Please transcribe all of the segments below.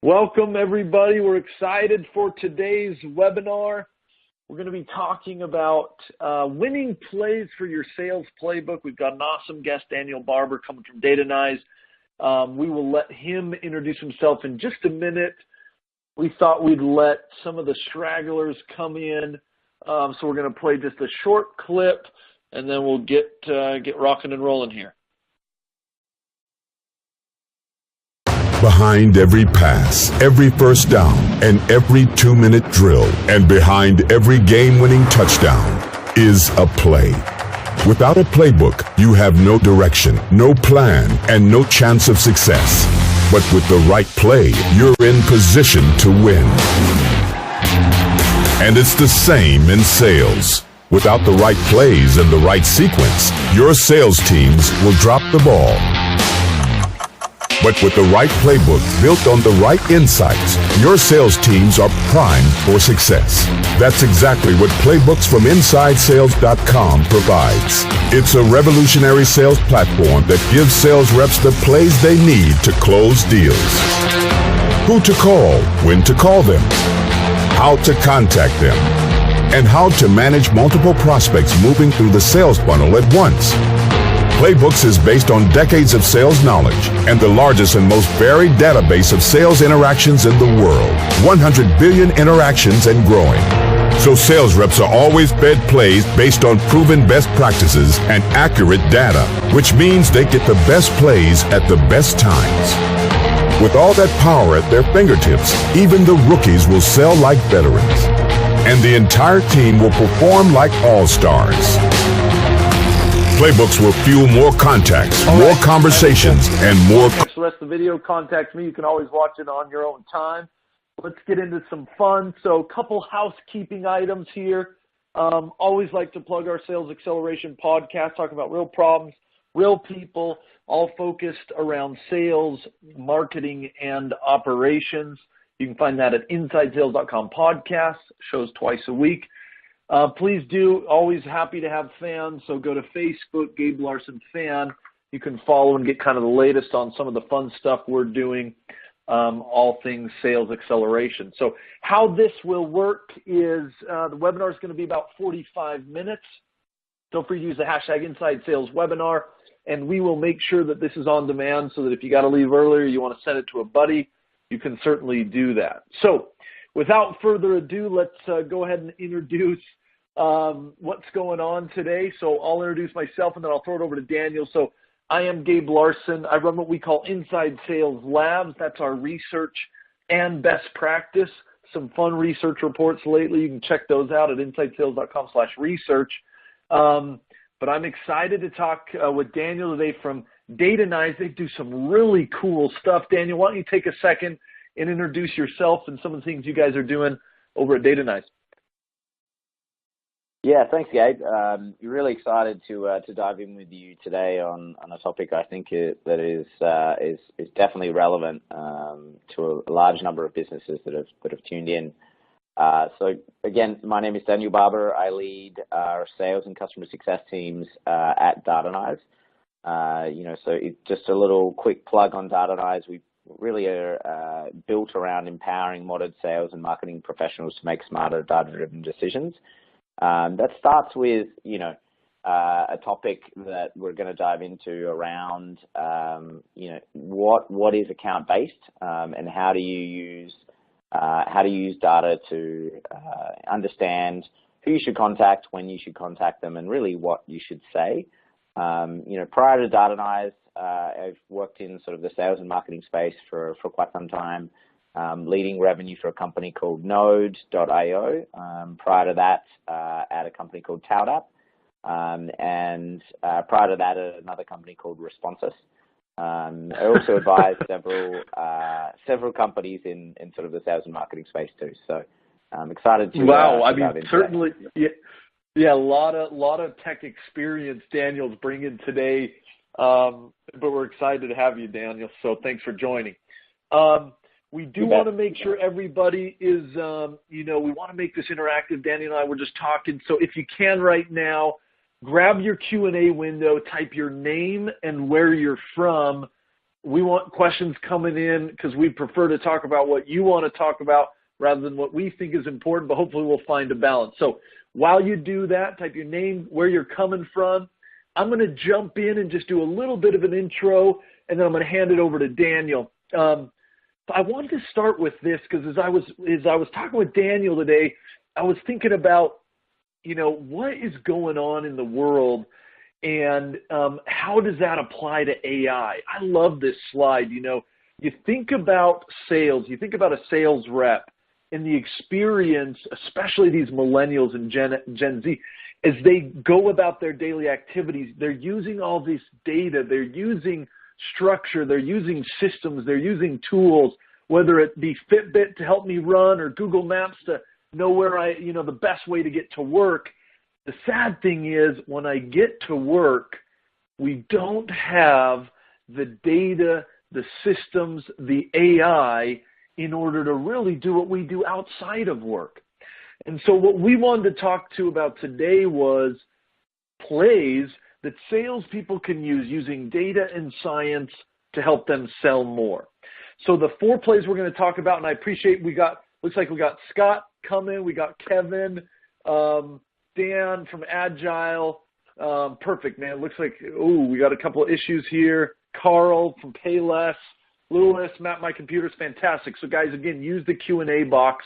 Welcome, everybody. We're excited for today's webinar. We're going to be talking about winning plays for your sales playbook. We've got an awesome guest, Daniel Barber, coming from Cadence. We will let him introduce himself in just a minute. We thought we'd let some of the stragglers come in, so we're going to play just a short clip, and then we'll get rocking and rolling here. Behind every pass, every first down, and every 2-minute drill, and behind every game-winning touchdown is a play. Without a playbook, you have no direction, no plan, and no chance of success. But with the right play, you're in position to win. And it's the same in sales. Without the right plays and the right sequence, your sales teams will drop the ball. But with the right playbook built on the right insights, your sales teams are primed for success. That's exactly what Playbooks from InsideSales.com provides. It's a revolutionary sales platform that gives sales reps the plays they need to close deals. Who to call, when to call them, how to contact them, and how to manage multiple prospects moving through the sales funnel at once. Playbooks is based on decades of sales knowledge and the largest and most varied database of sales interactions in the world. 100 billion interactions and growing. So sales reps are always fed plays based on proven best practices and accurate data, which means they get the best plays at the best times. With all that power at their fingertips, even the rookies will sell like veterans. And the entire team will perform like all-stars. Playbooks will fuel more contacts, more conversations, and more... Next, the rest of the video, contact me. You can always watch it on your own time. Let's get into some fun. So a couple housekeeping items here. Always like to plug our Sales Acceleration podcast, talking about real problems, real people, all focused around sales, marketing, and operations. You can find that at InsideSales.com podcast, shows twice a week. Please do, always happy to have fans, so go to Facebook, Gabe Larson Fan. You can follow and get kind of the latest on some of the fun stuff we're doing, all things sales acceleration. So how this will work is the webinar is going to be about 45 minutes. Don't forget to use the hashtag InsideSalesWebinar, and we will make sure that this is on demand so that if you got to leave earlier, you want to send it to a buddy, you can certainly do that. So without further ado, let's go ahead and introduce what's going on today. So I'll introduce myself and then I'll throw it over to Daniel. So I am Gabe Larson. I run what we call Inside Sales Labs. That's our research and best practice. Some fun research reports lately. You can check those out at InsideSales.com/research. But I'm excited to talk with Daniel today from Cadence. They do some really cool stuff. Daniel, why don't you take a second and introduce yourself and some of the things you guys are doing over at Cadence. Yeah, thanks, Gabe. Really excited to dive in with you today on a topic I think that is definitely relevant to a large number of businesses that have tuned in. So again, my name is Daniel Barber. I lead our sales and customer success teams at Cadence. So just a little quick plug on Cadence. We really are built around empowering modern sales and marketing professionals to make smarter, data-driven decisions. That starts with, a topic that we're going to dive into around, what is account-based and how do you use data to understand who you should contact, when you should contact them, and really what you should say. Prior to Cadence, I've worked in sort of the sales and marketing space for quite some time. Leading revenue for a company called Node.io. Prior to that, at a company called ToutApp, and prior to that, at another company called Responsus. I also advised several companies in sort of the sales and marketing space too. So I'm excited to. Wow, I mean, certainly, yeah, a lot of tech experience Daniel's bringing today, but we're excited to have you, Daniel. So thanks for joining. We do want to make sure everybody is, we want to make this interactive. Danny and I were just talking. So if you can right now, grab your Q&A window, type your name and where you're from, we want questions coming in because we prefer to talk about what you want to talk about rather than what we think is important, but hopefully we'll find a balance. So while you do that, type your name, where you're coming from. I'm going to jump in and just do a little bit of an intro, and then I'm going to hand it over to Daniel. I wanted to start with this because as I was talking with Daniel today, I was thinking about, what is going on in the world and how does that apply to AI? I love this slide. You think about sales, you think about a sales rep and the experience, especially these millennials and Gen Z, as they go about their daily activities, they're using all this data, they're using structure, they're using systems, they're using tools, whether it be Fitbit to help me run or Google Maps to know where the best way to get to work. The sad thing is when I get to work, we don't have the data, the systems, the AI in order to really do what we do outside of work. And so what we wanted to talk to about today was plays that salespeople can use using data and science to help them sell more. So the 4 plays we're going to talk about, and I appreciate looks like we got Scott coming, we got Kevin, Dan from Agile. Perfect, man. It looks like, we got a couple of issues here. Carl from Payless, Lewis, Map My Computer's fantastic. So guys, again, use the Q&A box.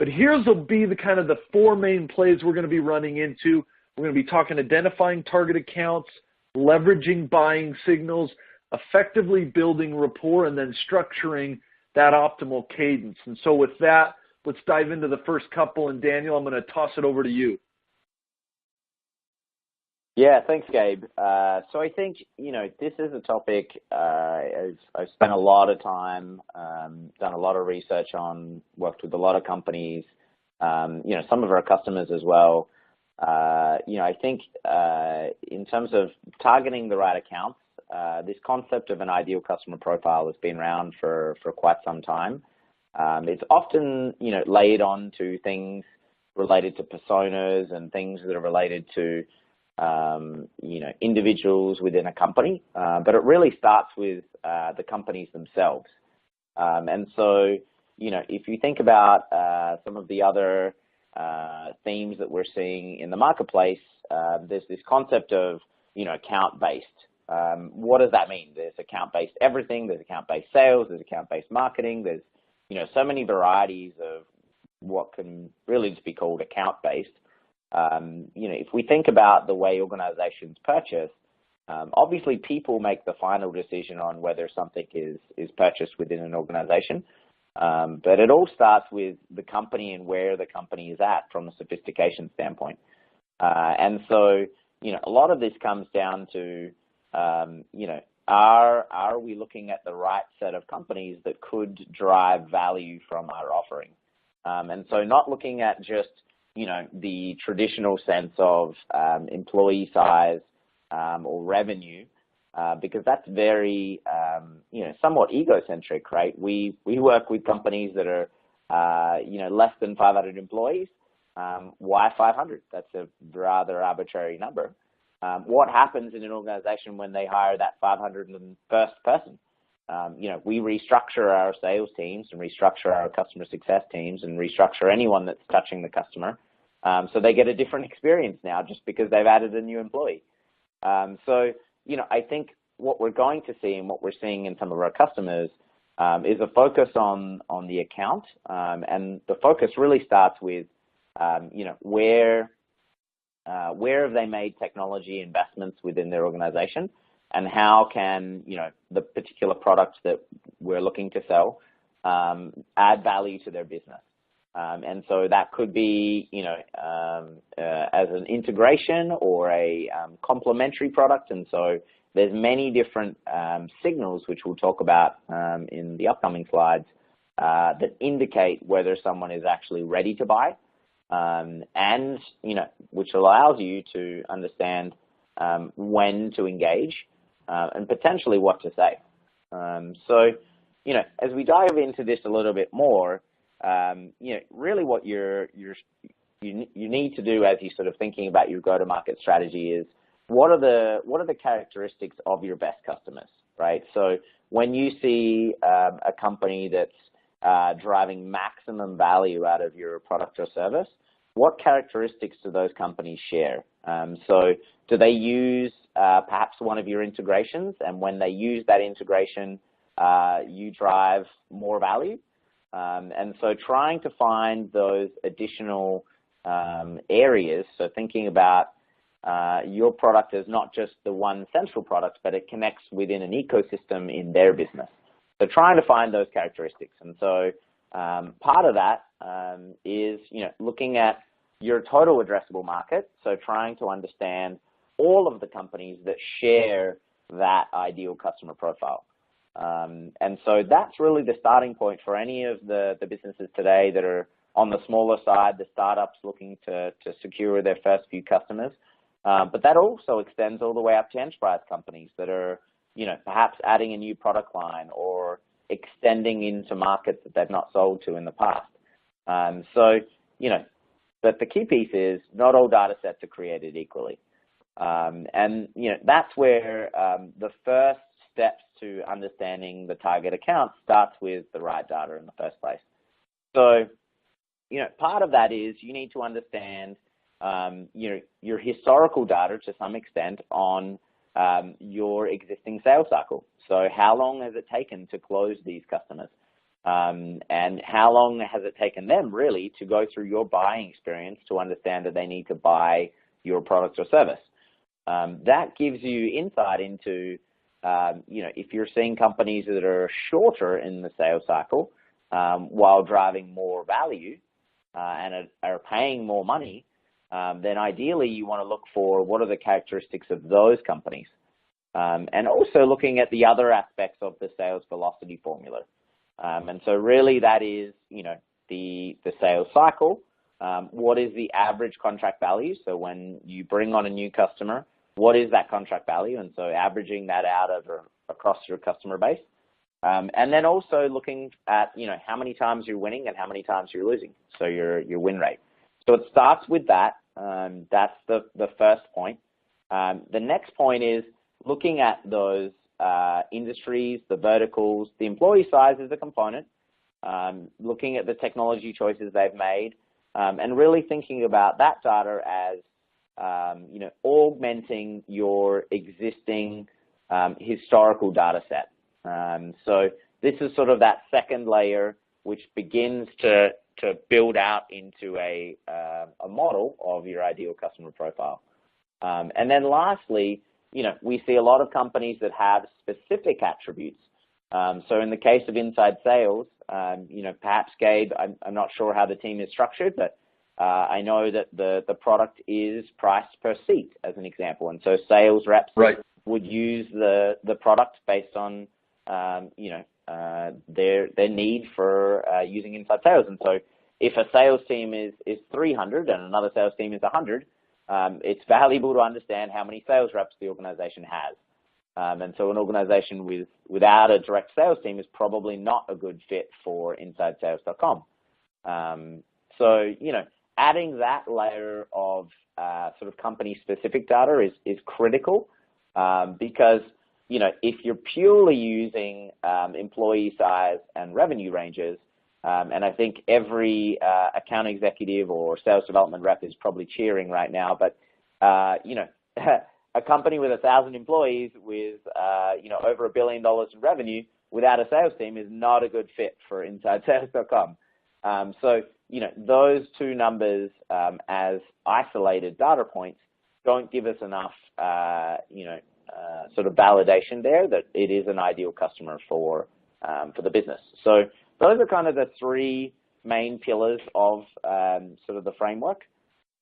But will be the 4 main plays we're going to be running into. We're going to be talking identifying target accounts, leveraging buying signals, effectively building rapport, and then structuring that optimal cadence. And so with that, let's dive into the first couple. And Daniel, I'm going to toss it over to you. Yeah, thanks, Gabe. So I think, this is a topic I've spent a lot of time, done a lot of research on, worked with a lot of companies, some of our customers as well. I think in terms of targeting the right accounts, this concept of an ideal customer profile has been around for quite some time. It's often, laid on to things related to personas and things that are related to individuals within a company, but it really starts with the companies themselves. And so, if you think about some of the other themes that we're seeing in the marketplace, there's this concept of, account-based. What does that mean? There's account-based everything, there's account-based sales, there's account-based marketing, there's, so many varieties of what can really just be called account-based. If we think about the way organizations purchase, obviously people make the final decision on whether something is purchased within an organization, but it all starts with the company and where the company is at from a sophistication standpoint. And so, a lot of this comes down to, are we looking at the right set of companies that could drive value from our offering? And so not looking at just the traditional sense of employee size or revenue, because that's very, somewhat egocentric, right? We work with companies that are, less than 500 employees. Why 500? That's a rather arbitrary number. What happens in an organization when they hire that 501st person? We restructure our sales teams and restructure our customer success teams and restructure anyone that's touching the customer. So they get a different experience now just because they've added a new employee. So, I think what we're going to see and what we're seeing in some of our customers is a focus on the account. And the focus really starts with, where have they made technology investments within their organization, and how can, the particular products that we're looking to sell add value to their business. And so that could be, as an integration or a complementary product. And so there's many different signals, which we'll talk about in the upcoming slides, that indicate whether someone is actually ready to buy, and, which allows you to understand when to engage and potentially what to say. So, as we dive into this a little bit more, really what you need to do as you sort of thinking about your go-to-market strategy is what are the characteristics of your best customers, right? So when you see a company that's driving maximum value out of your product or service, what characteristics do those companies share? So do they use perhaps one of your integrations, and when they use that integration, you drive more value? And so trying to find those additional areas, so thinking about your product as not just the one central product, but it connects within an ecosystem in their business. So trying to find those characteristics. And so part of that is, looking at your total addressable market, so trying to understand all of the companies that share that ideal customer profile. And so that's really the starting point for any of the businesses today that are on the smaller side, the startups looking to secure their first few customers. But that also extends all the way up to enterprise companies that are, perhaps adding a new product line or extending into markets that they've not sold to in the past. But the key piece is not all data sets are created equally. That's where the first steps to understanding the target account starts with the right data in the first place. So, part of that is you need to understand your historical data to some extent on your existing sales cycle. So how long has it taken to close these customers? And how long has it taken them really to go through your buying experience to understand that they need to buy your product or service? That gives you insight into, if you're seeing companies that are shorter in the sales cycle while driving more value and are paying more money, then ideally you want to look for what are the characteristics of those companies. And also looking at the other aspects of the sales velocity formula. And so really that is, the sales cycle. What is the average contract value? So when you bring on a new customer, what is that contract value? And so averaging that out across your customer base. And then also looking at, how many times you're winning and how many times you're losing. So your win rate. So it starts with that. That's the first point. The next point is looking at those industries, the verticals, the employee size is a component, looking at the technology choices they've made, and really thinking about that data as, augmenting your existing historical data set. So this is sort of that second layer, which begins to build out into a model of your ideal customer profile. And then lastly, we see a lot of companies that have specific attributes. So in the case of inside sales, perhaps Gabe, I'm not sure how the team is structured, but I know that the product is priced per seat as an example. And so sales reps would use the product based on, their need for using inside sales. And so if a sales team is 300 and another sales team is 100, it's valuable to understand how many sales reps the organization has. And so an organization without a direct sales team is probably not a good fit for InsideSales.com. So, adding that layer of sort of company-specific data is critical because, if you're purely using employee size and revenue ranges, and I think every account executive or sales development rep is probably cheering right now, but, a company with 1,000 employees with, over $1 billion in revenue without a sales team is not a good fit for InsideSales.com. So, those two numbers as isolated data points don't give us enough, sort of validation there that it is an ideal customer for the business. So those are kind of the three main pillars of sort of the framework.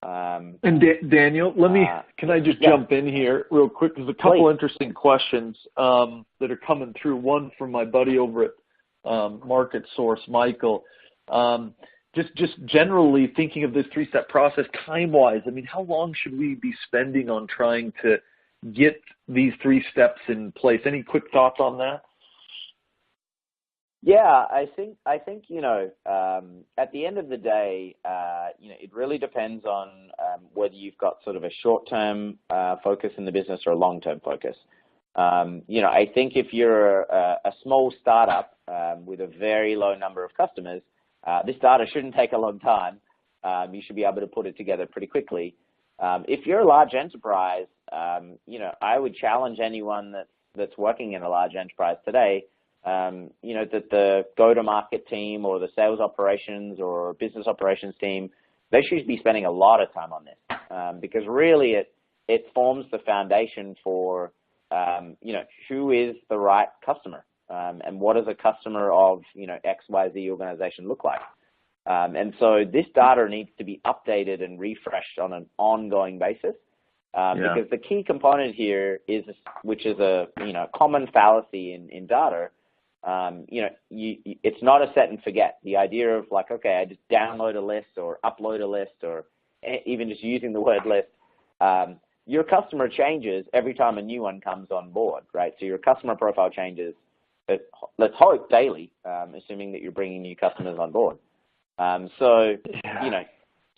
And Daniel, can I just jump in here real quick? There's a couple interesting questions that are coming through. One from my buddy over at Market Source, Michael. Just generally thinking of this three-step process time-wise, I mean, how long should we be spending on trying to get these three steps in place? Any quick thoughts on that? Yeah, I think at the end of the day, it really depends on whether you've got sort of a short-term focus in the business or a long-term focus. I think if you're a small startup with a very low number of customers, this data shouldn't take a long time. You should be able to put it together pretty quickly. If you're a large enterprise, I would challenge anyone that's working in a large enterprise today, that the go-to-market team or the sales operations or business operations team, they should be spending a lot of time on this, because really it forms the foundation for, who is the right customer, and what does a customer of, XYZ organization look like. And so this data needs to be updated and refreshed on an ongoing basis, because the key component here is, which is a common fallacy in data. It's not a set and forget. The idea of like, okay, I just download a list or upload a list, or even just using the word list. Your customer changes every time a new one comes on board, right? So your customer profile changes, let's hope daily, assuming that you're bringing new customers on board. For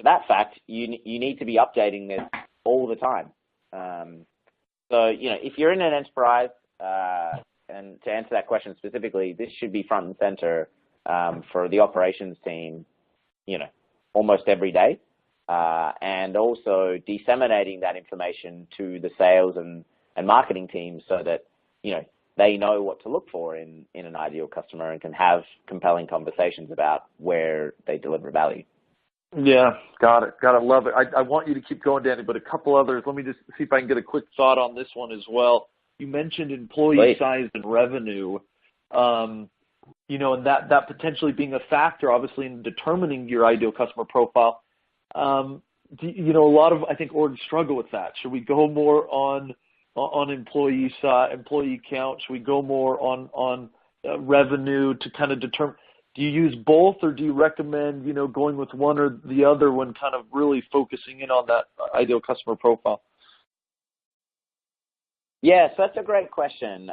that fact, you need to be updating this all the time. If you're in an enterprise, and to answer that question specifically, this should be front and center for the operations team, almost every day, and also disseminating that information to the sales and marketing teams so that they know what to look for in an ideal customer and can have compelling conversations about where they deliver value. Yeah, got it. Love it. I want you to keep going, Danny, but a couple others. Let me just see if I can get a quick thought on this one as well. You mentioned employee size and revenue, and that potentially being a factor, obviously, in determining your ideal customer profile. A lot of, I think, orgs struggle with that. Should we go more on employee size, employee count? Should we go more on revenue to kind of determine? Do you use both, or do you recommend, going with one or the other when kind of really focusing in on that ideal customer profile? Yes, that's a great question.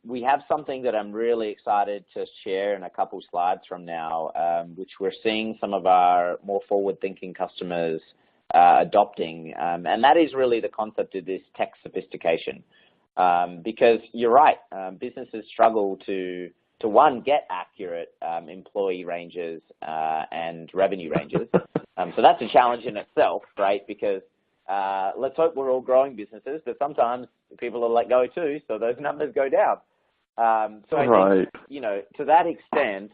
We have something that I'm really excited to share in a couple slides from now, which we're seeing some of our more forward-thinking customers adopting, and that is really the concept of this tech sophistication. Because you're right, businesses struggle to one, get accurate employee ranges and revenue ranges. So that's a challenge in itself, right? Because let's hope we're all growing businesses, but sometimes people are let go too, so those numbers go down. So I think, to that extent,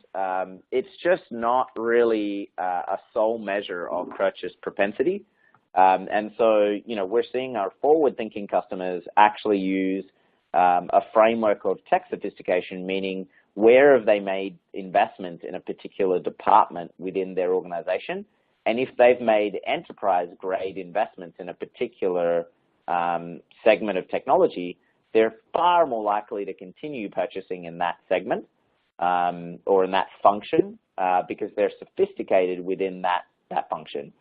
it's just not really a sole measure of purchase propensity. And so, we're seeing our forward-thinking customers actually use a framework of tech sophistication, meaning where have they made investment in a particular department within their organization. And if they've made enterprise-grade investments in a particular segment of technology, they're far more likely to continue purchasing in that segment or in that function because they're sophisticated within that function.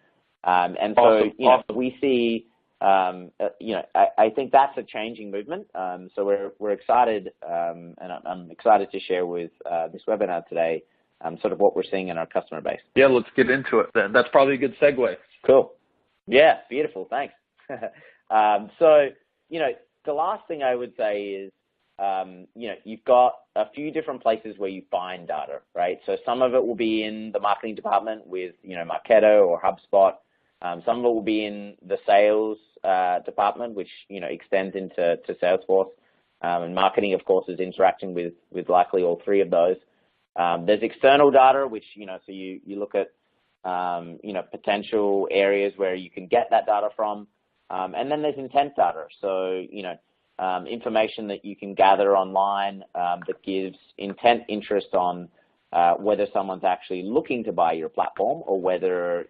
And so, we see, I think that's a changing movement. So we're excited, and I'm excited to share with this webinar today sort of what we're seeing in our customer base. Yeah, let's get into it then. That's probably a good segue. Cool. Yeah, beautiful. Thanks. So, the last thing I would say is, you've got a few different places where you find data, right? So some of it will be in the marketing department with, Marketo or HubSpot. Some of it will be in the sales department, which, extends into Salesforce. And marketing, of course, is interacting with likely all three of those. There's external data, which, so you look at, potential areas where you can get that data from. And then there's intent data. So, information that you can gather online that gives intent interest on whether someone's actually looking to buy your platform or whether,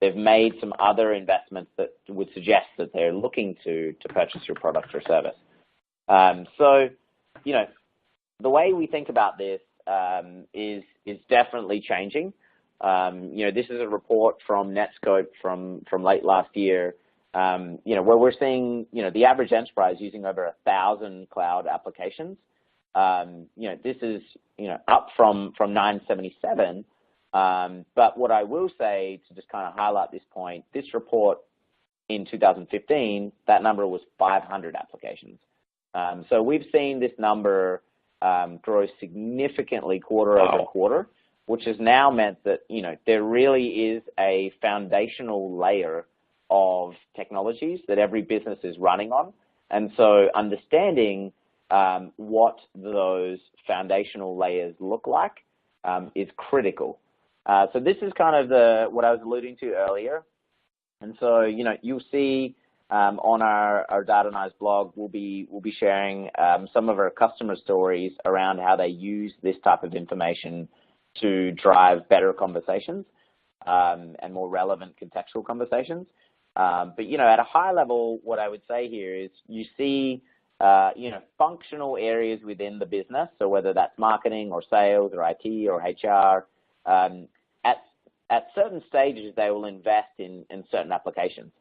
they've made some other investments that would suggest that they're looking to purchase your product or service. So, the way we think about this is definitely changing. This is a report from Netscope from late last year, where we're seeing, the average enterprise using over 1,000 cloud applications. This is, up from 977. But what I will say, to just kind of highlight this point, this report in 2015, that number was 500 applications. So we've seen this number grow significantly quarter over quarter, which has now meant that, there really is a foundational layer of technologies that every business is running on. And so understanding what those foundational layers look like is critical. So this is kind of what I was alluding to earlier. And so, you'll see on our Data and Eyes blog, we'll be sharing some of our customer stories around how they use this type of information to drive better conversations and more relevant contextual conversations. But, at a high level, what I would say here is you see, functional areas within the business. So whether that's marketing or sales or IT or HR, at certain stages, they will invest in certain applications.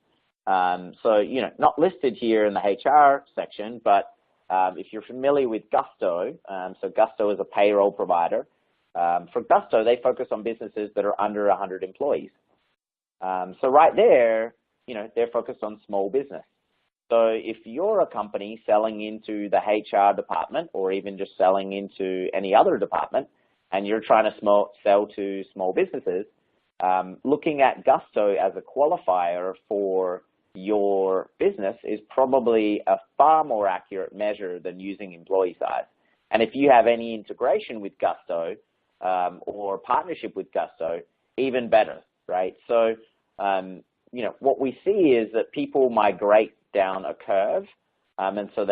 So, not listed here in the HR section, but if you're familiar with Gusto, so Gusto is a payroll provider. For Gusto, they focus on businesses that are under 100 employees. So right there, they're focused on small business. So if you're a company selling into the HR department or even just selling into any other department and you're trying to sell to small businesses, looking at Gusto as a qualifier for your business is probably a far more accurate measure than using employee size. And if you have any integration with Gusto or partnership with Gusto, even better, right? So, what we see is that people migrate down a curve, and so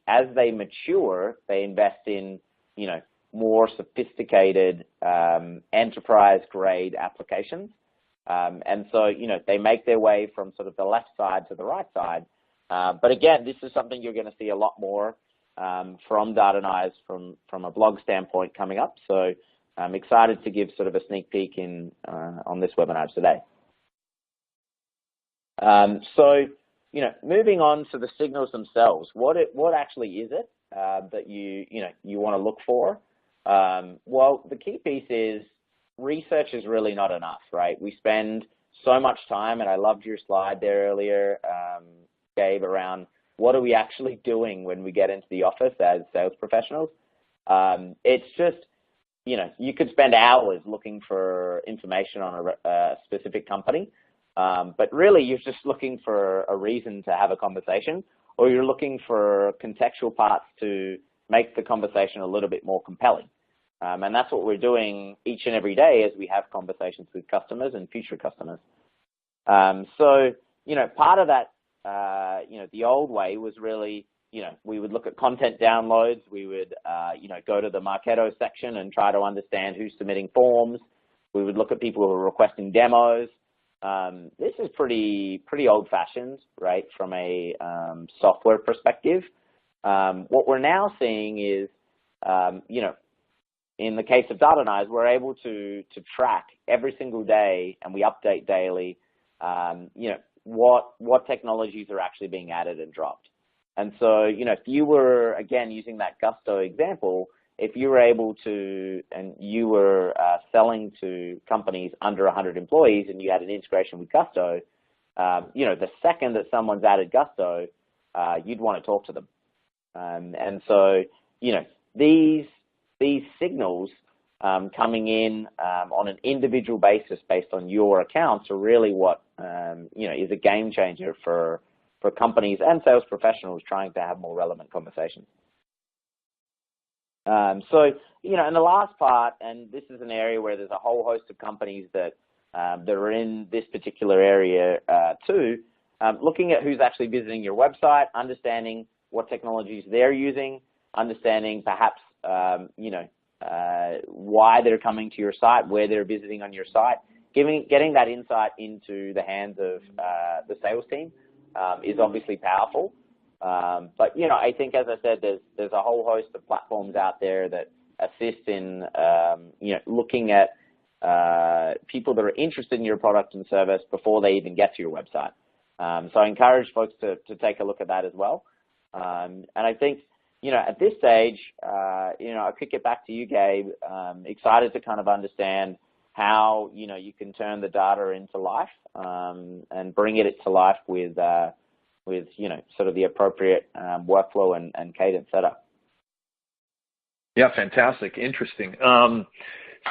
as they mature, they invest in, more sophisticated enterprise-grade applications. And so, they make their way from sort of the left side to the right side. But again, this is something you're going to see a lot more from Data and Eyes from a blog standpoint coming up. So I'm excited to give sort of a sneak peek on this webinar today. So, moving on to the signals themselves, what actually is it that you want to look for? Well, the key piece is research is really not enough, right? We spend so much time, and I loved your slide there earlier, Gabe, around what are we actually doing when we get into the office as sales professionals. It's just, you could spend hours looking for information on a specific company, but really you're just looking for a reason to have a conversation, or you're looking for contextual parts to make the conversation a little bit more compelling. And that's what we're doing each and every day as we have conversations with customers and future customers. So, part of that, the old way was really, we would look at content downloads. We would, go to the Marketo section and try to understand who's submitting forms. We would look at people who are requesting demos. This is pretty old-fashioned, right, from a software perspective. What we're now seeing is, in the case of Data and Eyes, we're able to track every single day, and we update daily, what technologies are actually being added and dropped. And so, if you were, again, using that Gusto example, if you were able to, and you were selling to companies under 100 employees and you had an integration with Gusto, the second that someone's added Gusto, you'd want to talk to them. And so, these signals coming in on an individual basis based on your accounts are really what is a game changer for companies and sales professionals trying to have more relevant conversations. So, and the last part, and this is an area where there's a whole host of companies that are in this particular area too, looking at who's actually visiting your website, understanding what technologies they're using, understanding perhaps, why they're coming to your site, where they're visiting on your site, getting that insight into the hands of the sales team is obviously powerful. But, I think, as I said, there's a whole host of platforms out there that assist in, looking at people that are interested in your product and service before they even get to your website. So I encourage folks to take a look at that as well. And I think, at this stage, I could get back to you, Gabe. Excited to kind of understand how, you can turn the data into life and bring it to life with with sort of the appropriate workflow and cadence setup. Yeah, fantastic, interesting.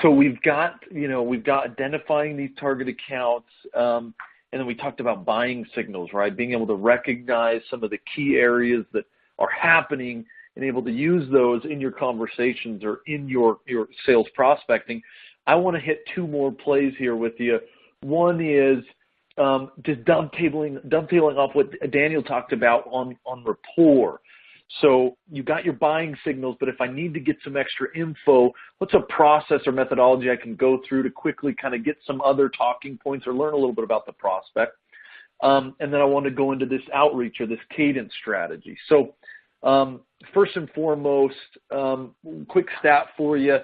So we've got identifying these target accounts, and then we talked about buying signals, right? Being able to recognize some of the key areas that are happening and able to use those in your conversations or in your sales prospecting. I want to hit two more plays here with you. One is just dovetailing off what Daniel talked about on rapport. So you got your buying signals, but if I need to get some extra info, what's a process or methodology I can go through to quickly kind of get some other talking points or learn a little bit about the prospect? And then I want to go into this outreach or this cadence strategy. So first and foremost, quick stat for you.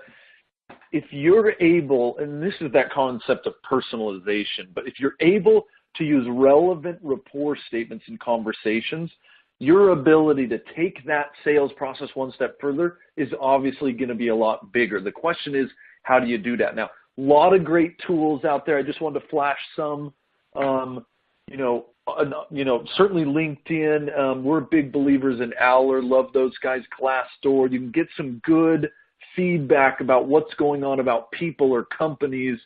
If you're able, and this is that concept of personalization, but if you're able to use relevant rapport statements in conversations, your ability to take that sales process one step further is obviously going to be a lot bigger. The question is, how do you do that? Now, a lot of great tools out there. I just wanted to flash some, certainly LinkedIn. We're big believers in Aller. Love those guys. Glassdoor. You can get some good feedback about what's going on about people or companies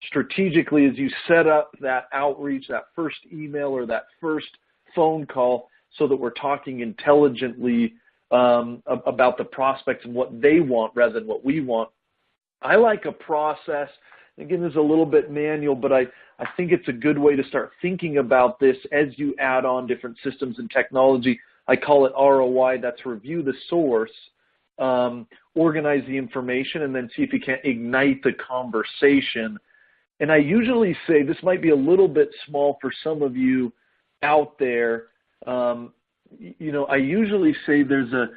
strategically as you set up that outreach, that first email or that first phone call, so that we're talking intelligently about the prospects and what they want rather than what we want. I like a process. Again, this is a little bit manual, but I think it's a good way to start thinking about this as you add on different systems and technology. I call it ROI. That's review the source, organize the information, and then see if you can ignite the conversation. And I usually say, this might be a little bit small for some of you out there, I usually say there's a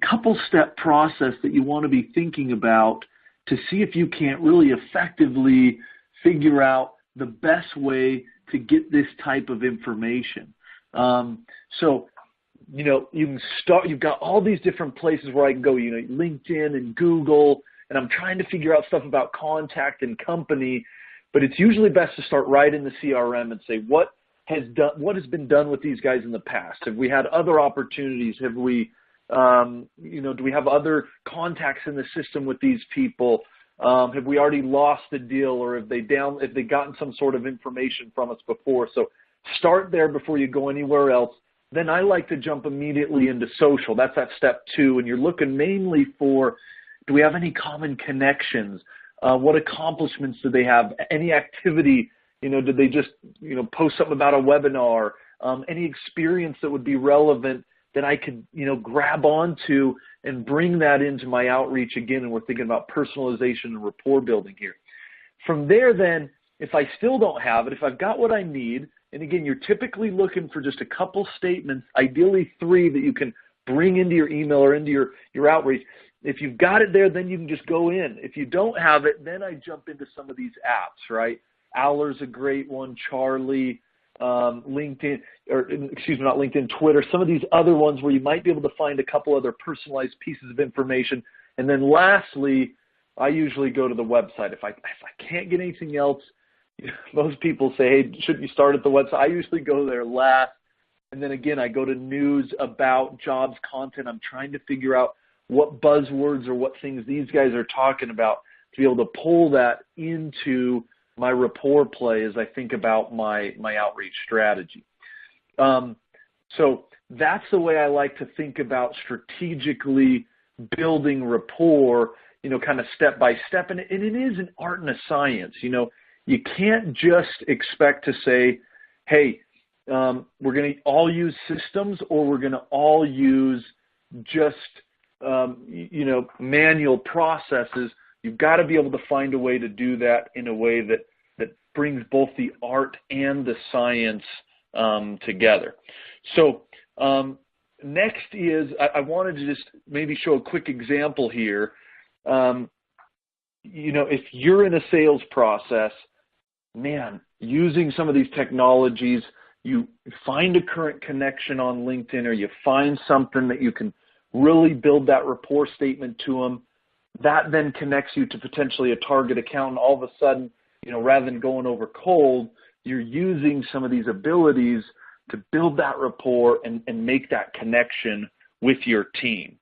couple-step process that you want to be thinking about to see if you can't really effectively figure out the best way to get this type of information. You can start, you've got all these different places where I can go, LinkedIn and Google, and I'm trying to figure out stuff about contact and company, but it's usually best to start right in the CRM and say, what has been done with these guys in the past? Have we had other opportunities? Have we, do we have other contacts in the system with these people? Have we already lost the deal, or have they gotten some sort of information from us before? So start there before you go anywhere else. Then I like to jump immediately into social. That's that step 2, and you're looking mainly for, do we have any common connections? What accomplishments do they have? Any activity? Did they just, post something about a webinar? Any experience that would be relevant that I could, grab onto and bring that into my outreach again, and we're thinking about personalization and rapport building here. From there then, if I still don't have it, if I've got what I need, and again, you're typically looking for just a couple statements, ideally 3 that you can bring into your email or into your outreach. If you've got it there, then you can just go in. If you don't have it, then I jump into some of these apps, right? Aller's a great one, Charlie, LinkedIn, not LinkedIn, Twitter, some of these other ones where you might be able to find a couple other personalized pieces of information. And then lastly, I usually go to the website. If I can't get anything else, most people say, hey, shouldn't you start at the website? I usually go there last. And then again, I go to news, about, jobs, content. I'm trying to figure out what buzzwords or what things these guys are talking about to be able to pull that into my rapport play as I think about my outreach strategy. So that's the way I like to think about strategically building rapport, kind of step by step. And it is an art and a science. You can't just expect to say, hey, we're going to all use systems, or we're going to all use just, manual processes. You've got to be able to find a way to do that in a way that brings both the art and the science together. So next is, I wanted to just maybe show a quick example here. If you're in a sales process, man, using some of these technologies, you find a current connection on LinkedIn, or you find something that you can really build that rapport statement to them. That then connects you to potentially a target account, and all of a sudden, rather than going over cold, you're using some of these abilities to build that rapport and make that connection with your team.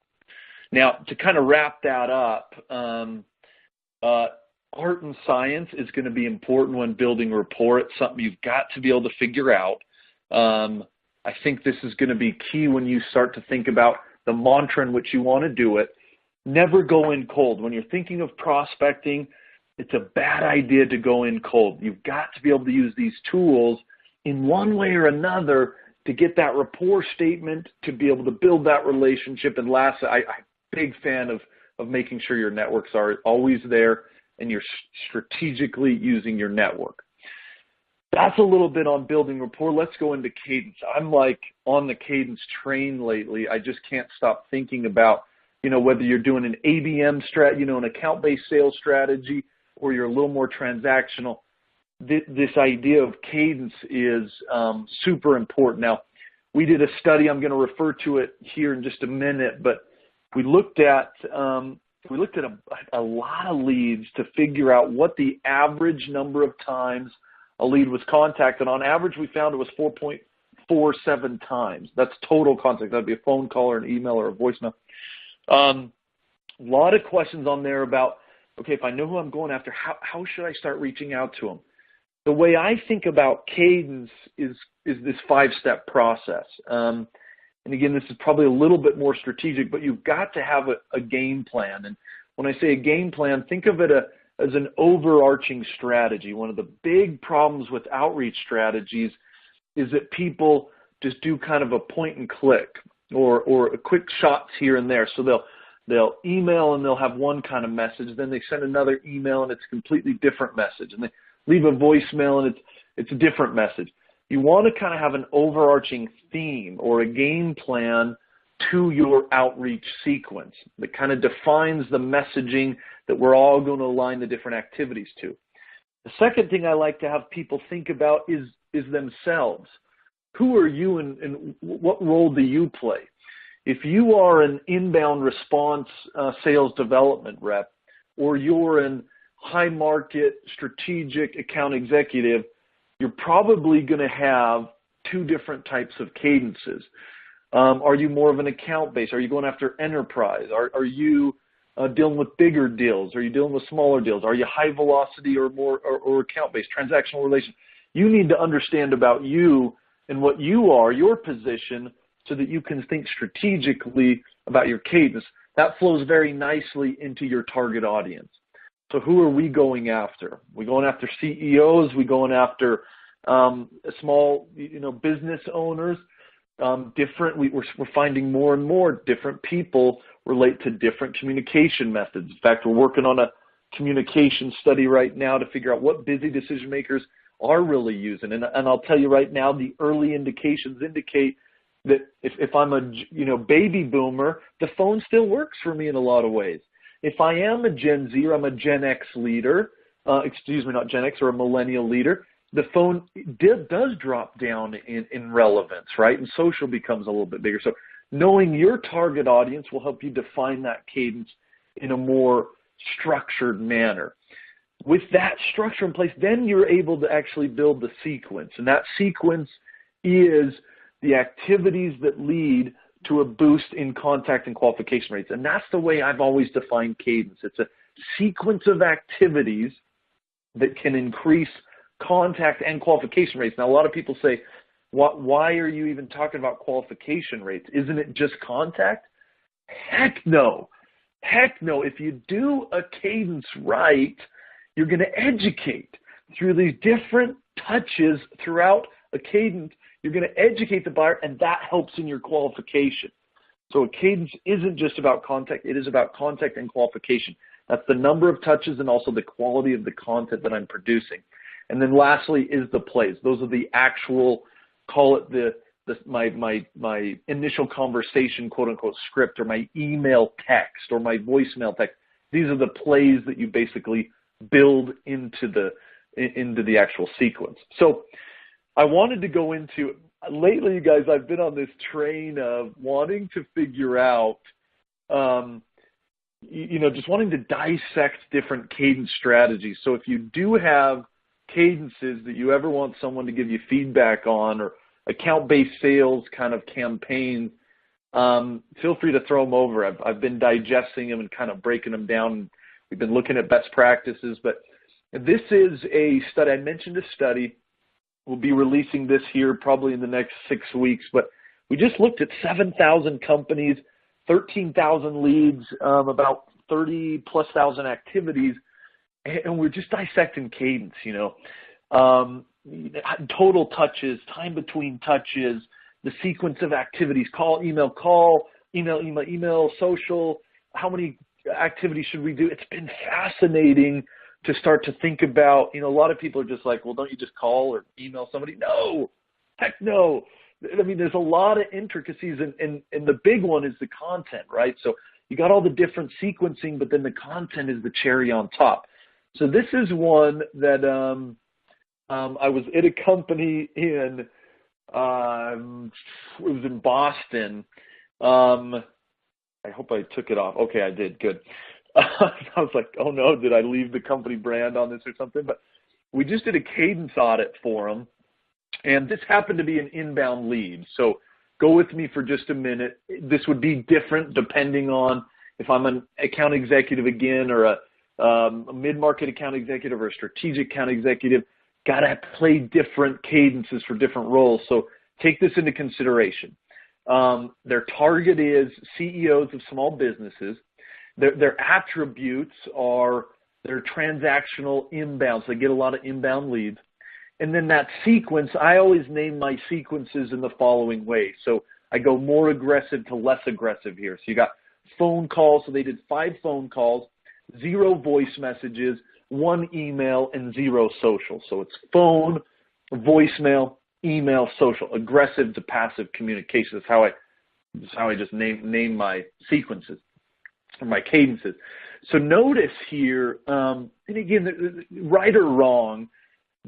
Now, to kind of wrap that up, art and science is going to be important when building rapport. It's something you've got to be able to figure out. I think this is going to be key when you start to think about the mantra in which you want to do it. Never go in cold. When you're thinking of prospecting, it's a bad idea to go in cold. You've got to be able to use these tools in one way or another to get that rapport statement, to be able to build that relationship. And last, I'm a big fan of making sure your networks are always there and you're strategically using your network. That's a little bit on building rapport. Let's go into Cadence. I'm like on the Cadence train lately. I just can't stop thinking about, whether you're doing an ABM strategy, an account-based sales strategy, or you're a little more transactional. This idea of Cadence is super important. Now, we did a study. I'm going to refer to it here in just a minute, but we looked at a lot of leads to figure out what the average number of times a lead was contacted. On average, we found it was 4.47 times. That's total contact. That'd be a phone call or an email or a voicemail. A lot of questions on there about, okay, if I know who I'm going after, how should I start reaching out to them? The way I think about Cadence is this 5-step process. And again, this is probably a little bit more strategic, but you've got to have a game plan. And when I say a game plan, think of it as an overarching strategy. One of the big problems with outreach strategies is that people just do kind of a point and click or quick shots here and there. So they'll email and they'll have one kind of message, then they send another email and it's a completely different message, and they leave a voicemail and it's a different message. You want to kind of have an overarching theme or a game plan to your outreach sequence that kind of defines the messaging that we're all going to align the different activities to. The second thing I like to have people think about is themselves. Who are you and what role do you play? If you are an inbound response sales development rep, or you're an high market strategic account executive, you're probably going to have two different types of cadences. Are you more of an account base? Are you going after enterprise? Are you dealing with bigger deals? Are you dealing with smaller deals? Are you high velocity or more or account based, transactional relation? You need to understand about you and what you are, your position, so that you can think strategically about your cadence. That flows very nicely into your target audience. So who are we going after? We going after CEOs? We going after small, business owners? We're finding more and more different people relate to different communication methods. In fact, we're working on a communication study right now to figure out what busy decision makers are really using. And I'll tell you right now, the early indications indicate that if I'm a baby boomer, the phone still works for me in a lot of ways. If I am a Gen Z or I'm a Gen X leader, not Gen X, or a millennial leader, the phone does drop down in relevance, right? And social becomes a little bit bigger. So knowing your target audience will help you define that cadence in a more structured manner. With that structure in place, then you're able to actually build the sequence. And that sequence is the activities that lead to a boost in contact and qualification rates. And that's the way I've always defined cadence. It's a sequence of activities that can increase contact and qualification rates. Now, a lot of people say, why are you even talking about qualification rates? Isn't it just contact? Heck no. Heck no. If you do a cadence right, you're going to educate through these different touches throughout a cadence. You're going to educate the buyer, and that helps in your qualification. So a cadence isn't just about contact. It is about contact and qualification. That's the number of touches and also the quality of the content that I'm producing. And then lastly is the plays. Those are the actual, call it my initial conversation, quote unquote, script, or my email text, or my voicemail text. These are the plays that you basically build into the actual sequence. So I wanted to go into, lately, you guys, I've been on this train of wanting to figure out, just wanting to dissect different cadence strategies. So if you do have cadences that you ever want someone to give you feedback on, or account-based sales kind of campaigns, feel free to throw them over. I've been digesting them and kind of breaking them down. We've been looking at best practices, but this is a study. I mentioned a study. We'll be releasing this here probably in the next 6 weeks, but we just looked at 7,000 companies, 13,000 leads, about 30+ thousand activities, and we're just dissecting cadence, total touches, time between touches, the sequence of activities, call, email, social, how many activities should we do? It's been fascinating to start to think about, a lot of people are just like, well, don't you just call or email somebody? No, heck no. I mean, there's a lot of intricacies, and the big one is the content, right? So you got all the different sequencing, but then the content is the cherry on top. So this is one that I was at a company in, it was in Boston. I hope I took it off. Okay, I did. Good. I was like, oh no, did I leave the company brand on this or something? But we just did a Cadence audit for them, and this happened to be an inbound lead. So go with me for just a minute. This would be different depending on if I'm an account executive again, or a mid-market account executive or a strategic account executive. Got to play different cadences for different roles. So take this into consideration. Their target is CEOs of small businesses. Their attributes are their transactional inbounds. They get a lot of inbound leads. And then that sequence, I always name my sequences in the following way. So I go more aggressive to less aggressive here. So you got phone calls. So they did 5 phone calls, 0 voice messages, 1 email, and 0 social. So it's phone, voicemail, email, social, aggressive to passive communication. That's how I just name my sequences or my cadences. So notice here, and again, right or wrong,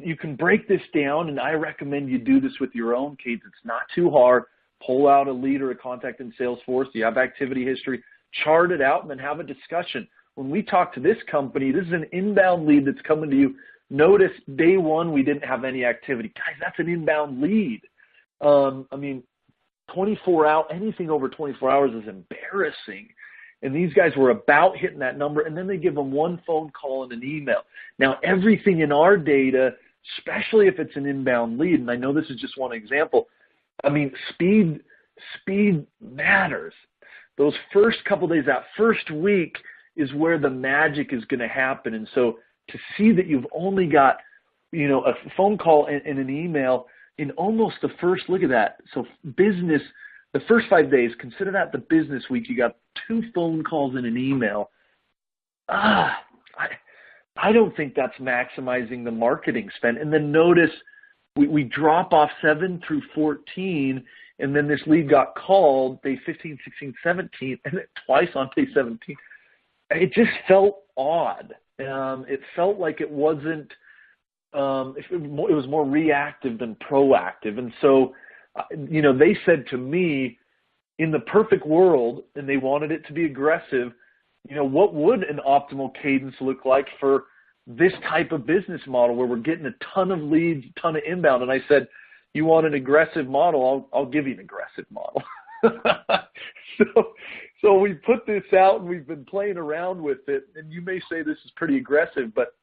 you can break this down, and I recommend you do this with your own cadence. It's not too hard. Pull out a lead or a contact in Salesforce. You have activity history. Chart it out, and then have a discussion. When we talk to this company, this is an inbound lead that's coming to you. Notice day 1, we didn't have any activity. Guys, that's an inbound lead. 24 hours, anything over 24 hours is embarrassing. And these guys were about hitting that number, and then they give them 1 phone call and an email. Now, everything in our data, especially if it's an inbound lead, and I know this is just one example, speed matters. Those first couple days, that first week is where the magic is going to happen. And so to see that you've only got, a phone call and an email in almost the first, look at that. So business, the first 5 days, consider that the business week. You got 2 phone calls and an email. I don't think that's maximizing the marketing spend. And then notice we drop off 7 through 14, and then this lead got called day 15, 16, 17, and then twice on day 17. It just felt odd. It felt like it wasn't, it was more reactive than proactive. And so, they said to me, in the perfect world, and they wanted it to be aggressive, what would an optimal cadence look like for this type of business model where we're getting a ton of leads, a ton of inbound? And I said, you want an aggressive model? I'll give you an aggressive model. So we put this out, and we've been playing around with it. And you may say this is pretty aggressive, but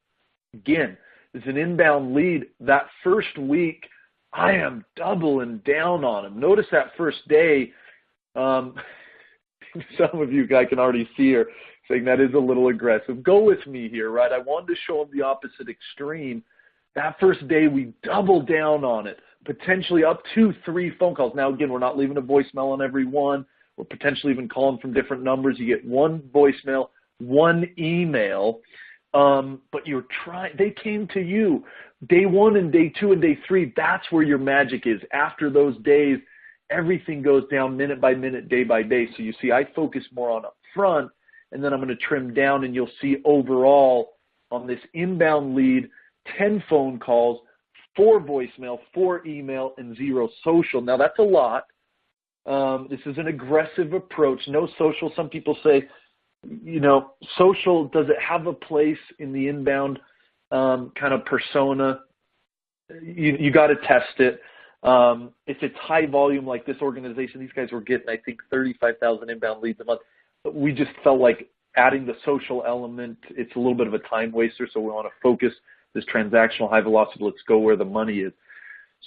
again, it's an inbound lead. That first week, I am doubling down on them. Notice that first day, some of you guys can already see her saying that is a little aggressive. Go with me here, right? I wanted to show them the opposite extreme. That first day, we double down on it, potentially up to 3 phone calls. Now, again, we're not leaving a voicemail on every one. We're potentially even calling from different numbers. You get 1 voicemail, 1 email, but they came to you. Day 1 and day 2 and day 3, that's where your magic is. After those days, everything goes down minute by minute, day by day. So you see, I focus more on up front, and then I'm going to trim down, and you'll see overall on this inbound lead, 10 phone calls, 4 voicemail, 4 email, and 0 social. Now, that's a lot. This is an aggressive approach. No social. Some people say, social, does it have a place in the inbound kind of persona? You got to test it. If it's high volume like this organization, these guys were getting, I think, 35,000 inbound leads a month. But we just felt like adding the social element, it's a little bit of a time waster, so we want to focus this transactional high velocity, let's go where the money is.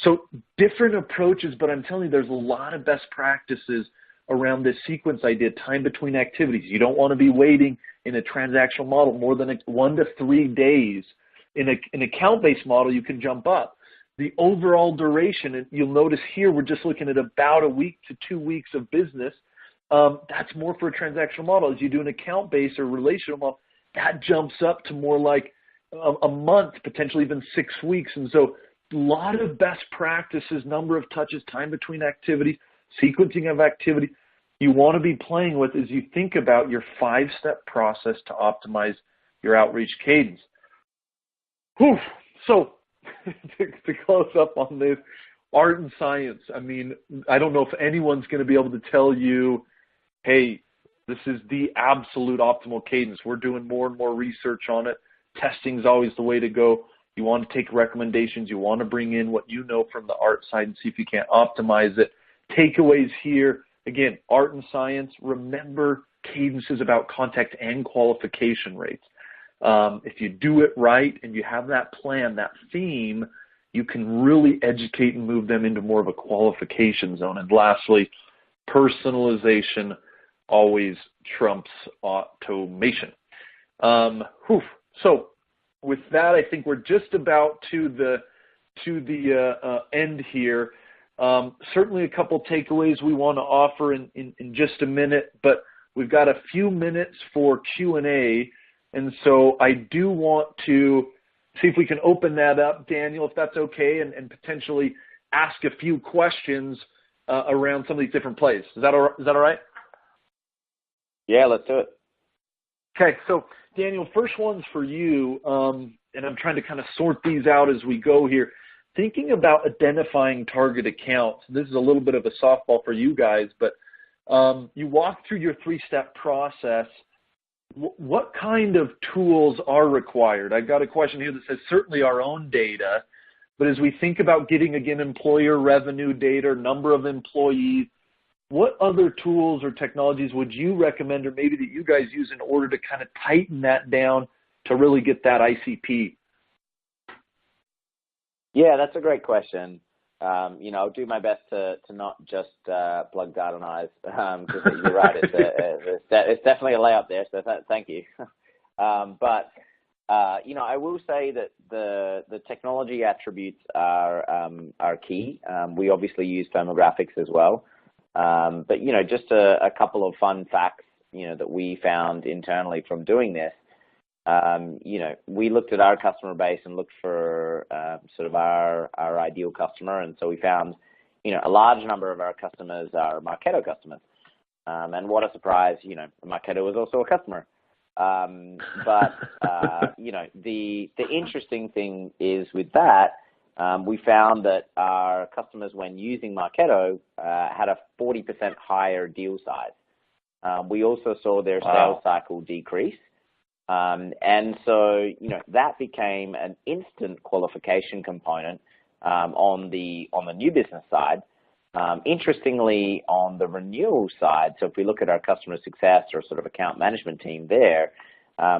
So different approaches, but I'm telling you, there's a lot of best practices around this sequence I did, time between activities. You don't want to be waiting in a transactional model more than 1 to 3 days. In an account-based model, you can jump up. The overall duration, and you'll notice here we're just looking at about a week to 2 weeks of business. That's more for a transactional model. As you do an account-based or relational model, that jumps up to more like a month, potentially even 6 weeks. And so a lot of best practices, number of touches, time between activities, sequencing of activity, you want to be playing with as you think about your 5-step process to optimize your outreach cadence. Whew. So to close up on this, art and science. I mean, I don't know if anyone's going to be able to tell you, hey, this is the absolute optimal cadence. We're doing more and more research on it. Testing is always the way to go. You want to take recommendations. You want to bring in what you know from the art side and see if you can't optimize it. Takeaways here, again, art and science. Remember, cadence is about contact and qualification rates. If you do it right and you have that plan, that theme, you can really educate and move them into more of a qualification zone. And lastly, personalization always trumps automation. So with that, I think we're just about to the end here. Certainly a couple takeaways we want to offer in just a minute, but we've got a few minutes for Q&A. And so I do want to see if we can open that up, Daniel, if that's okay, and potentially ask a few questions around some of these different plays. Is that all right? Yeah, let's do it. Okay, so Daniel, first one's for you, and I'm trying to kind of sort these out as we go here. Thinking about identifying target accounts, this is a little bit of a softball for you guys, but you walk through your 3-step process. What kind of tools are required? I've got a question here that says certainly our own data, but as we think about getting, again, employer revenue data, number of employees, what other tools or technologies would you recommend or maybe that you guys use in order to kind of tighten that down to really get that ICP? Yeah, that's a great question. I'll do my best to not just plug Data and Eyes, because you're right, it's definitely a layup there, so thank you. But I will say that the technology attributes are key. We obviously use firmographics as well. But, just a couple of fun facts, that we found internally from doing this. We looked at our customer base and looked for sort of our ideal customer. And so we found, a large number of our customers are Marketo customers. And what a surprise, Marketo was also a customer. But the interesting thing is with that, we found that our customers, when using Marketo, had a 40% higher deal size. We also saw their sales cycle decrease. And so, that became an instant qualification component on the new business side. Interestingly, on the renewal side, so if we look at our customer success or sort of account management team there,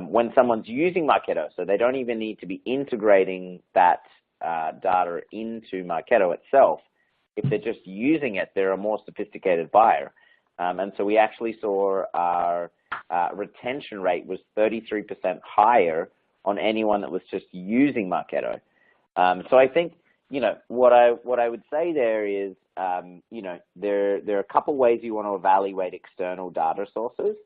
when someone's using Marketo, so they don't even need to be integrating that data into Marketo itself. If they're just using it, they're a more sophisticated buyer. And so we actually saw our retention rate was 33% higher on anyone that was just using Marketo. So I think, what I would say there is, there are a couple ways you want to evaluate external data sources.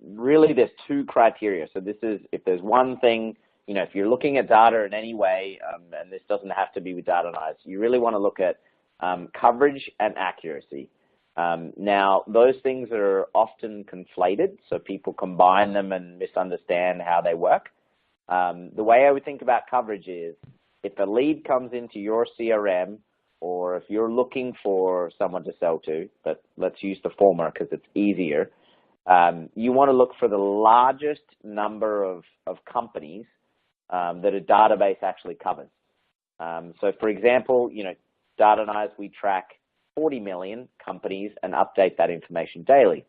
Really, there's 2 criteria. So this is, if there's one thing, if you're looking at data in any way, and this doesn't have to be with Data and Eyes, you really want to look at coverage and accuracy. Now, those things are often conflated, so people combine them and misunderstand how they work. The way I would think about coverage is, if a lead comes into your CRM, or if you're looking for someone to sell to, but let's use the former because it's easier, you want to look for the largest number of companies that a database actually covers. So, for example, Data and I, we track 40 million companies and update that information daily.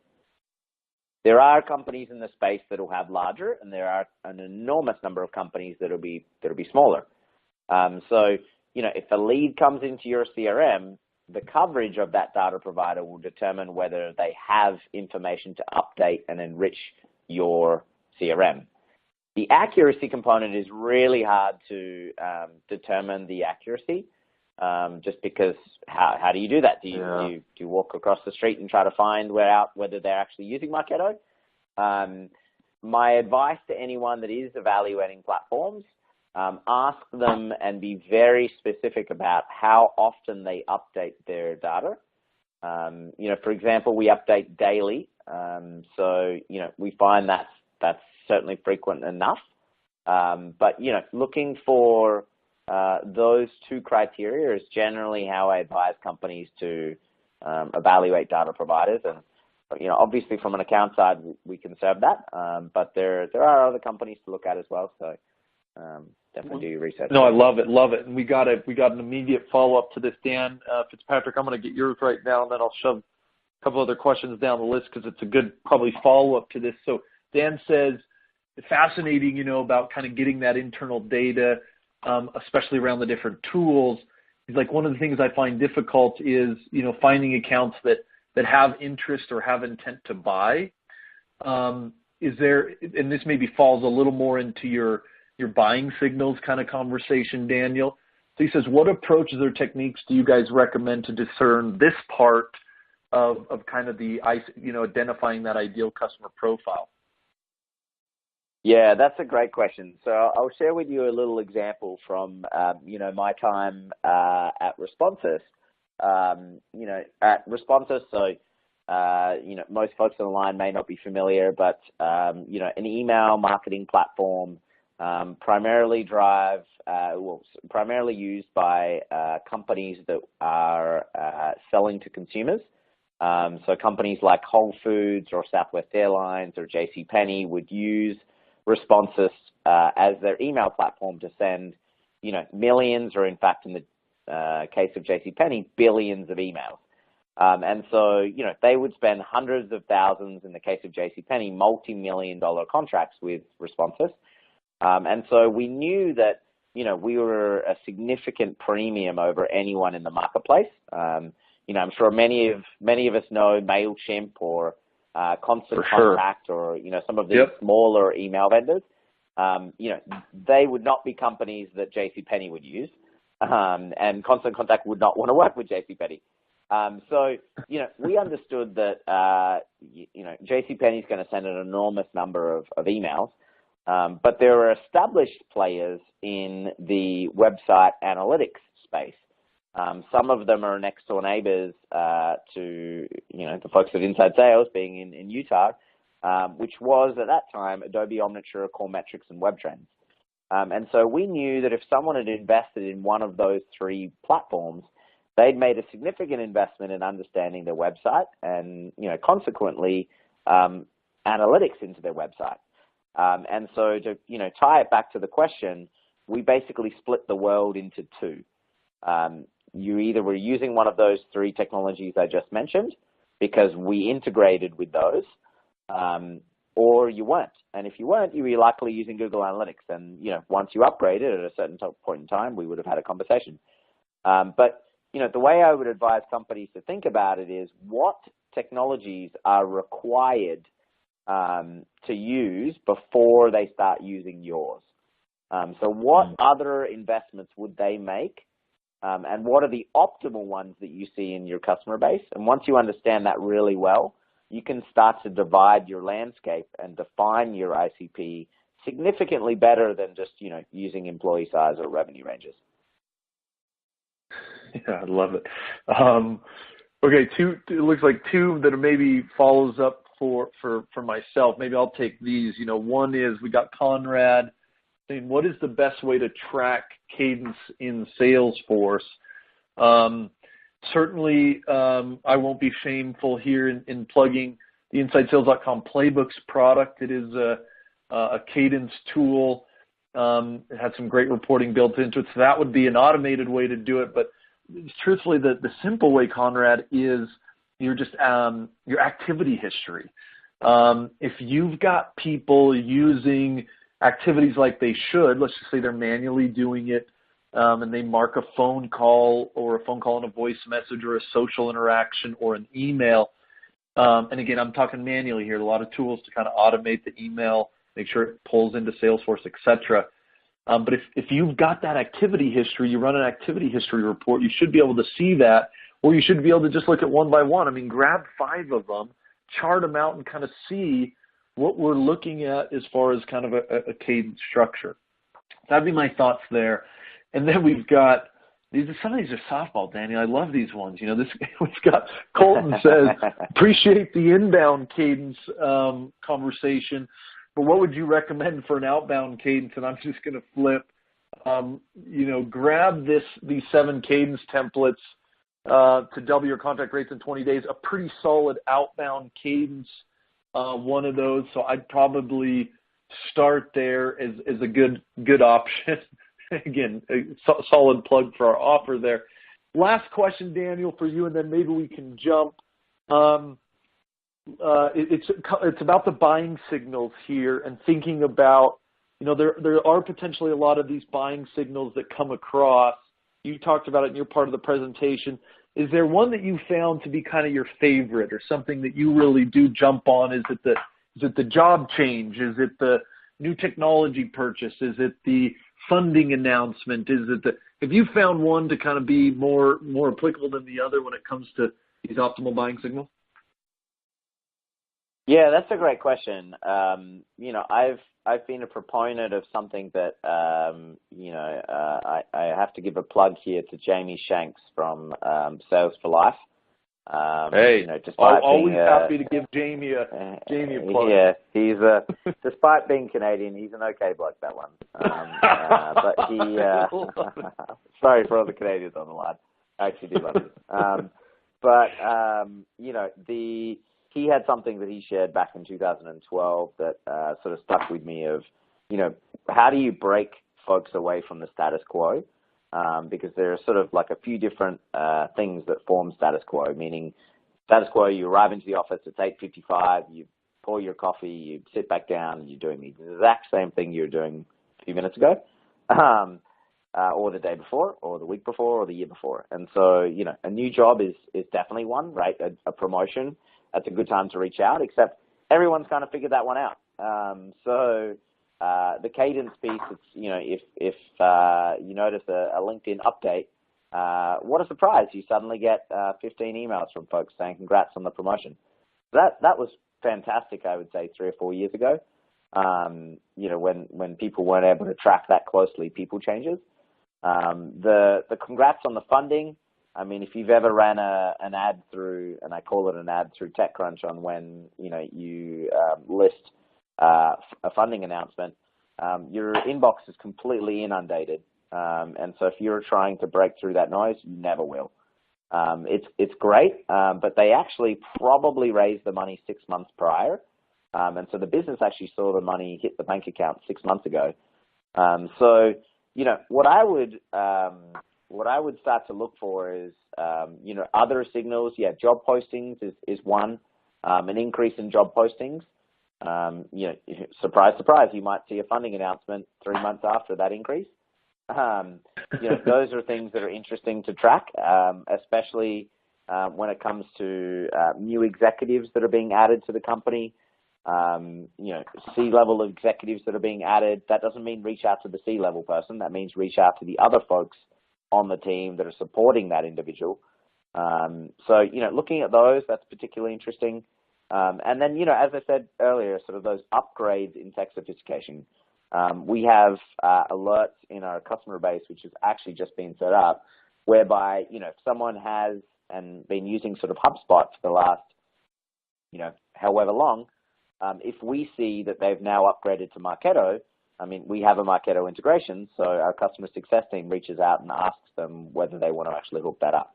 There are companies in the space that will have larger, and there are an enormous number of companies that'll be smaller. So, you know, if a lead comes into your CRM, the coverage of that data provider will determine whether they have information to update and enrich your CRM. The accuracy component is really hard to determine the accuracy, just because how do you do that? Do you walk across the street and try to find whether they're actually using Marketo? My advice to anyone that is evaluating platforms, ask them and be very specific about how often they update their data. You know, for example, we update daily, so you know, we find that's certainly frequent enough. But you know, looking for those two criteria is generally how I advise companies to evaluate data providers. And you know, obviously from an account side, we can serve that, but there are other companies to look at as well. So definitely do your research. No, I love it. And we got an immediate follow-up to this, Dan Fitzpatrick. I'm going to get yours right now, and then I'll shove a couple other questions down the list because it's a good probably follow-up to this. So Dan says, it's fascinating, you know, about kind of getting that internal data, especially around the different tools. He's like, one of the things I find difficult is, you know, finding accounts that have interest or have intent to buy. Is there, and this maybe falls a little more into your buying signals kind of conversation, Daniel. So he says, what approaches or techniques do you guys recommend to discern this part of kind of the, you know, identifying that ideal customer profile? Yeah, that's a great question. So I'll share with you a little example from, you know, my time at Responsys. You know, at Responsys, so, you know, most folks on the line may not be familiar, but, you know, an email marketing platform, primarily used by companies that are selling to consumers. So companies like Whole Foods or Southwest Airlines or JCPenney would use Responsys as their email platform to send, you know, millions, or in fact, in the case of JCPenney, billions of emails. And so, you know, they would spend hundreds of thousands, in the case of JCPenney, multi-million-dollar contracts with Responsys. And so we knew that, you know, we were a significant premium over anyone in the marketplace. You know, I'm sure many of us know MailChimp or Constant Contact, or, you know, some of these smaller email vendors. You know, they would not be companies that JCPenney would use, and Constant Contact would not want to work with JCPenney. So, you know, we understood that, you know, JCPenney is going to send an enormous number of emails, but there are established players in the website analytics space. Some of them are next door neighbors to, you know, the folks at Inside Sales, being in Utah, which was at that time Adobe Omniture, Core Metrics, and Web Trends. And so we knew that if someone had invested in one of those three platforms, they'd made a significant investment in understanding their website and, you know, consequently, analytics into their website. And so to, you know, tie it back to the question, we basically split the world into two. You either were using one of those three technologies I just mentioned because we integrated with those, or you weren't. And if you weren't, you were likely using Google Analytics. And, you know, once you upgraded at a certain point in time, we would have had a conversation. But, you know, the way I would advise companies to think about it is, what technologies are required to use before they start using yours? So what other investments would they make? And what are the optimal ones that you see in your customer base? And once you understand that really well, you can start to divide your landscape and define your ICP significantly better than just, you know, using employee size or revenue ranges. Yeah, I love it. Okay, it looks like two that are maybe follows up for myself. Maybe I'll take these. You know, one is, we got Conrad saying, what is the best way to track Cadence in Salesforce? Certainly, I won't be shameful here in plugging the InsideSales.com Playbooks product. It is a Cadence tool. It has some great reporting built into it, so that would be an automated way to do it. But truthfully, the simple way, Conrad, is your activity history. If you've got people using activities like they should, let's just say they're manually doing it, and they mark a phone call and a voice message or a social interaction or an email. And again, I'm talking manually here, a lot of tools to kind of automate the email, make sure it pulls into Salesforce, et cetera. But if you've got that activity history, you run an activity history report, you should be able to see that, or you should be able to just look at one by one. I mean, grab 5 of them, chart them out, and kind of see what we're looking at as far as kind of a cadence structure. That'd be my thoughts there. And then we've got, some of these are softball, Daniel. I love these ones. You know, we've got Colton says, appreciate the inbound cadence conversation, but what would you recommend for an outbound cadence? And I'm just going to flip, grab these 7 cadence templates to double your contact rates in 20 days, a pretty solid outbound cadence, one of those. So I'd probably start there as a good option. Again, a solid plug for our offer there. Last question, Daniel, for you, and then maybe we can jump. It's about the buying signals here and thinking about, there are potentially a lot of these buying signals that come across. You talked about it in your part of the presentation. Is there one that you found to be kind of your favorite or something that you really do jump on? Is it the job change? Is it the new technology purchase? Is it the funding announcement? Have you found one to kind of be more applicable than the other when it comes to these optimal buying signals? Yeah, that's a great question. I've been a proponent of something that I have to give a plug here to Jamie Shanks from Sales for Life. Always happy to give Jamie a plug. Yeah, he's despite being Canadian, he's an okay bloke, that one. But he, sorry for all the Canadians on the line. I actually do love him. He had something that he shared back in 2012 that sort of stuck with me of, how do you break folks away from the status quo? Because there are sort of like a few different things that form status quo, meaning status quo, you arrive into the office, it's 8:55, you pour your coffee, you sit back down, and you're doing the exact same thing you were doing a few minutes ago, or the day before, or the week before, or the year before. And so, a new job is definitely one, right? A promotion, that's a good time to reach out, except everyone's kind of figured that one out. The cadence piece, it's, if you notice a LinkedIn update, what a surprise. You suddenly get 15 emails from folks saying congrats on the promotion. That was fantastic, I would say, 3 or 4 years ago, when people weren't able to track that closely people changes. The congrats on the funding, I mean, if you've ever ran an ad through, and I call it an ad through TechCrunch on when, you list a funding announcement, your inbox is completely inundated. And so if you're trying to break through that noise, you never will. It's great, but they actually probably raised the money 6 months prior. And so the business actually saw the money hit the bank account 6 months ago. So, what I would start to look for is, other signals. Yeah, job postings is one, an increase in job postings. Surprise, surprise, you might see a funding announcement 3 months after that increase. Those are things that are interesting to track, especially when it comes to new executives that are being added to the company. C-level executives that are being added. That doesn't mean reach out to the C-level person. That means reach out to the other folks on the team that are supporting that individual. So, looking at those, that's particularly interesting. And then, as I said earlier, sort of those upgrades in tech sophistication. We have alerts in our customer base, which has actually just been set up, whereby, if someone has and been using sort of HubSpot for the last, however long, if we see that they've now upgraded to Marketo, I mean, we have a Marketo integration, so our customer success team reaches out and asks them whether they want to actually hook that up.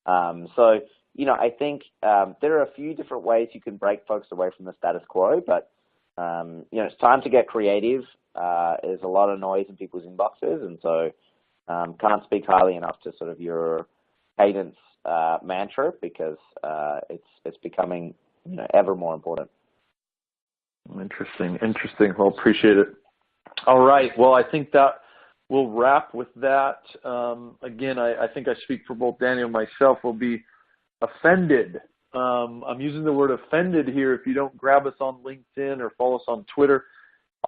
So, I think there are a few different ways you can break folks away from the status quo, but, it's time to get creative. There's a lot of noise in people's inboxes, and so can't speak highly enough to sort of your Cadence mantra, because it's becoming ever more important. Interesting. Well, appreciate it. All right. Well, I think that we'll wrap with that. Again, I think I speak for both Daniel and myself. We'll be offended. I'm using the word offended here if you don't grab us on LinkedIn or follow us on Twitter.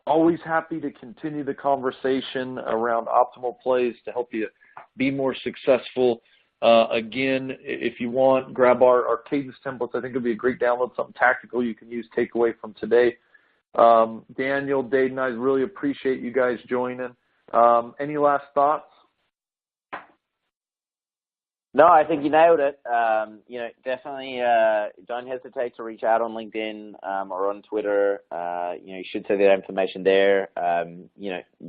Always happy to continue the conversation around optimal plays to help you be more successful. Again, if you want, grab our Cadence templates. I think it'll be a great download, something tactical you can use, take away from today. Daniel, Dade, and I really appreciate you guys joining. Any last thoughts? No, I think you nailed it. Definitely don't hesitate to reach out on LinkedIn or on Twitter. You should see that information there.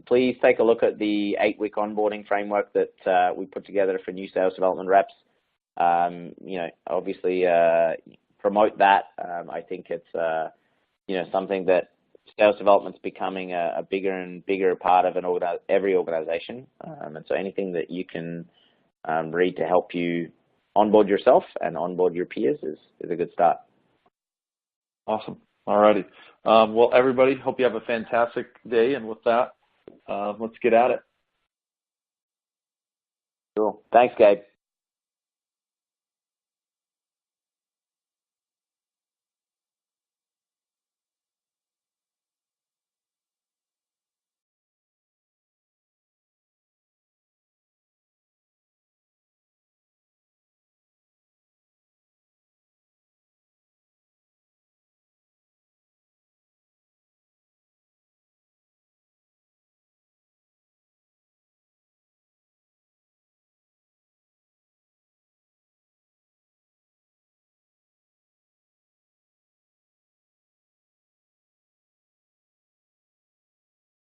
Please take a look at the 8-week onboarding framework that we put together for new sales development reps. Obviously promote that. I think it's something that sales development's becoming a bigger and bigger part of every organization. And so anything that you can read to help you onboard yourself and onboard your peers is a good start. Awesome. All righty. Well, everybody, hope you have a fantastic day. And with that, let's get at it. Cool. Thanks, Gabe.